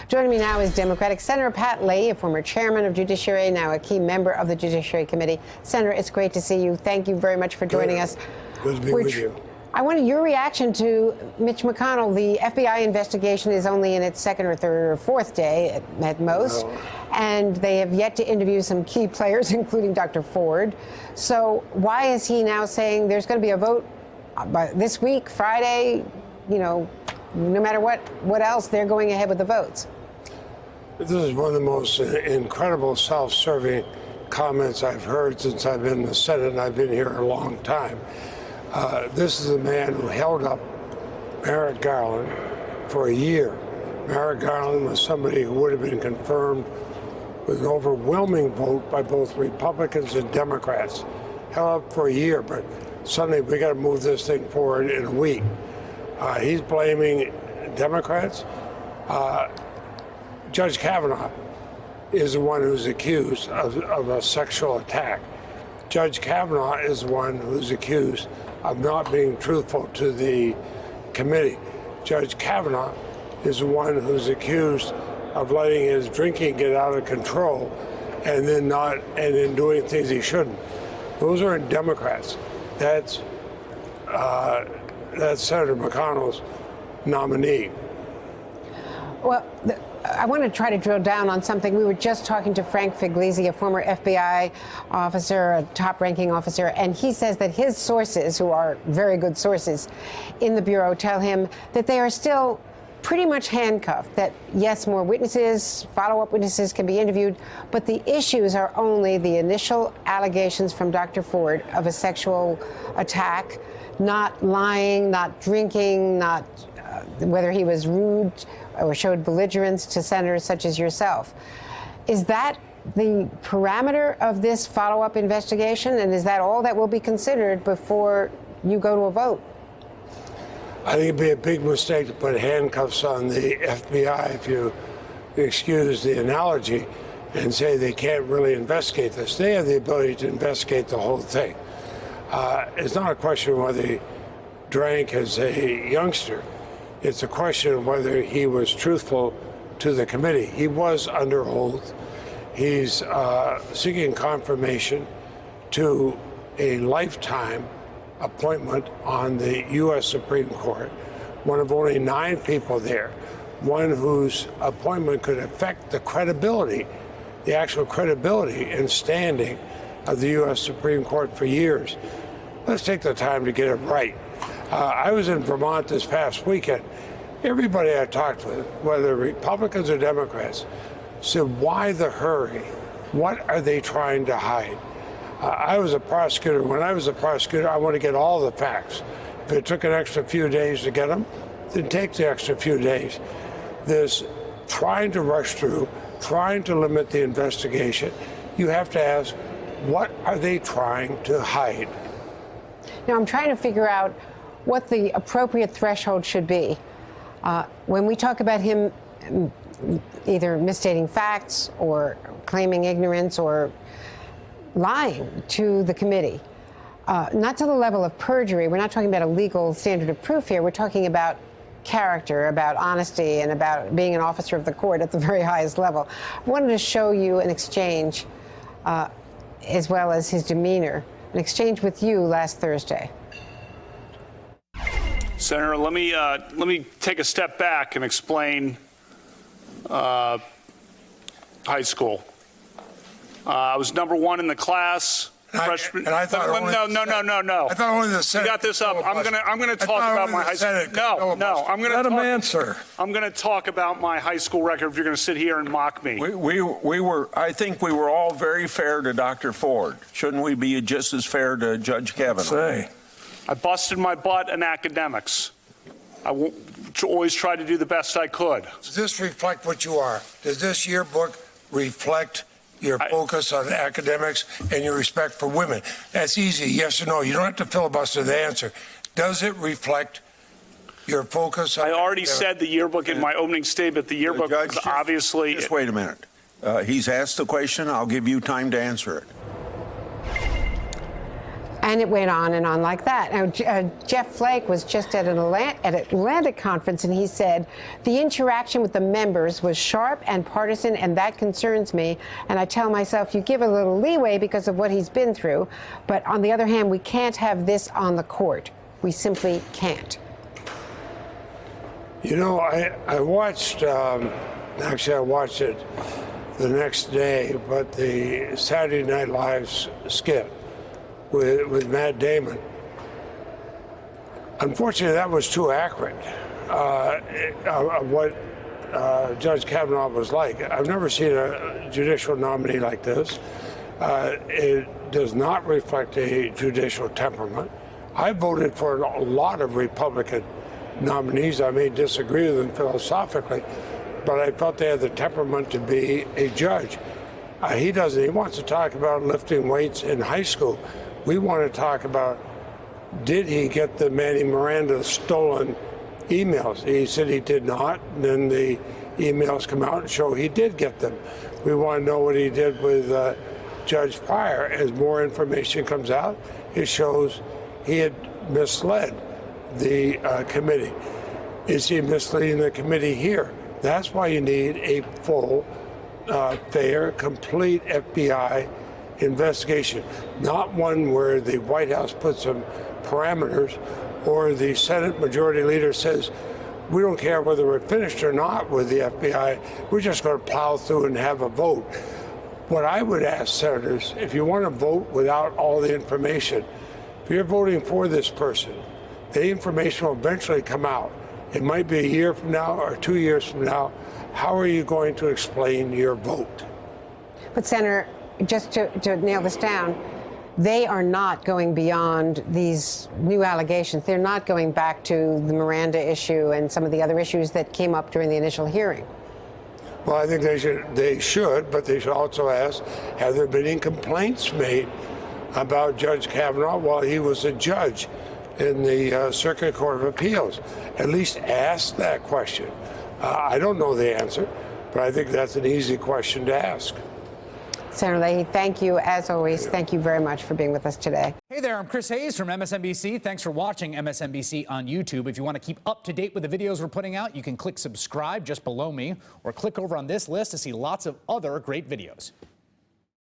Joining me now is Democratic Senator Pat Leahy, a former chairman of Judiciary, now a key member of the Judiciary Committee. Senator, it's great to see you. Thank you very much for joining us. Good to be with you. I wanted your reaction to Mitch McConnell. The FBI investigation is only in its second or third or fourth day at most, and they have yet to interview some key players, including Dr. Ford. So why is he now saying there's going to be a vote this week, Friday, no matter what else, they're going ahead with the votes? This is one of the most incredible self-serving comments I've heard since I've been in the Senate, and I've been here a long time. This is a man who held up Merrick Garland for a year. Merrick Garland was somebody who would have been confirmed with an overwhelming vote by both Republicans and Democrats. Held up for a year, but suddenly we got to move this thing forward in a week. He's blaming Democrats. Judge Kavanaugh is the one who's accused of a sexual attack. Judge Kavanaugh is the one who's accused of not being truthful to the committee. Judge Kavanaugh is the one who's accused of letting his drinking get out of control and then doing things he shouldn't. Those aren't Democrats. That's Senator McConnell's nominee. Well, I want to try to drill down on something. We were just talking to Frank Figliuzzi, a former FBI officer, a top-ranking officer, and he says that his sources, who are very good sources in the Bureau, tell him that they are still pretty much handcuffed, that yes, more witnesses, follow-up witnesses can be interviewed, but the issues are only the initial allegations from Dr. Ford of a sexual attack, not lying, not drinking, not whether he was rude or showed belligerence to senators such as yourself. Is that the parameter of this follow-up investigation, and is that all that will be considered before you go to a vote? I think it'd be a big mistake to put handcuffs on the FBI, if you excuse the analogy, and say they can't really investigate this. They have the ability to investigate the whole thing. It's not a question of whether he drank as a youngster. It's a question of whether he was truthful to the committee. He was under oath. He's seeking confirmation to a lifetime appointment on the U.S. Supreme Court, one of only 9 people there, one whose appointment could affect the credibility, the actual credibility and standing of the U.S. Supreme Court for years. Let's take the time to get it right. I was in Vermont this past weekend. Everybody I talked with, whether Republicans or Democrats, said, why the hurry? What are they trying to hide? I was a prosecutor. When I was a prosecutor, I want to get all the facts. If it took an extra few days to get them, then take the extra few days. This trying to rush through, trying to limit the investigation, you have to ask, what are they trying to hide? Now, I'm trying to figure out what the appropriate threshold should be. When we talk about him either misstating facts or claiming ignorance or lying to the committee, not to the level of perjury. We're not talking about a legal standard of proof here. We're talking about character, about honesty, and about being an officer of the court at the very highest level. I wanted to show you an exchange, as well as his demeanor, an exchange with you last Thursday. Senator, let me take a step back and explain high school. I was number 1 in the class. Freshman. And I thought no. I thought only the Senate. You got this up. I'm gonna talk about my high school. No. I'm gonna let him answer. I'm gonna talk about my high school record. If you're gonna sit here and mock me, I think we were all very fair to Dr. Ford. Shouldn't we be just as fair to Judge Kavanaugh? I busted my butt in academics. I always tried to do the best I could. Does this reflect what you are? Does this yearbook reflect your focus on academics and your respect for women? That's easy, yes or no. You don't have to filibuster the answer. Does it reflect your focus on I already said the yearbook in my opening statement. The yearbook was obviously... Just wait a minute. He's asked the question. I'll give you time to answer it. And it went on and on like that. Now, Jeff Flake was just at an Atlantic conference, and he said, the interaction with the members was sharp and partisan, and that concerns me. And I tell myself, you give a little leeway because of what he's been through. But on the other hand, we can't have this on the court. We simply can't. You know, I watched, actually I watched it the next day, but the Saturday Night Live skit with Matt Damon. Unfortunately, that was too accurate of what Judge Kavanaugh was like. I've never seen a judicial nominee like this. It does not reflect a judicial temperament. I voted for a lot of Republican nominees. I may disagree with them philosophically, but I felt they had the temperament to be a judge. He doesn't. He wants to talk about lifting weights in high school. We want to talk about, did he get the Manny Miranda stolen emails? He said he did not. And then the emails come out and show he did get them. We want to know what he did with Judge Pryor. As more information comes out, it shows he had misled the committee. Is he misleading the committee here? That's why you need a full, fair, complete FBI investigation, not one where the White House puts some parameters or the Senate Majority Leader says, we don't care whether we're finished or not with the FBI, we're just going to plow through and have a vote. What I would ask senators, if you want to vote without all the information, if you're voting for this person, the information will eventually come out. It might be a year from now or 2 years from now. How are you going to explain your vote? But, Senator, just to nail this down, they are not going beyond these new allegations. They're not going back to the Miranda issue and some of the other issues that came up during the initial hearing. Well, I think they should, but they should also ask, have there been any complaints made about Judge Kavanaugh while he was a judge in the Circuit Court of Appeals? At least ask that question. I don't know the answer, but I think that's an easy question to ask. Senator Leahy, thank you, as always. Thank you very much for being with us today. Hey there, I'm Chris Hayes from MSNBC. Thanks for watching MSNBC on YouTube. If you want to keep up to date with the videos we're putting out, you can click subscribe just below me or click over on this list to see lots of other great videos.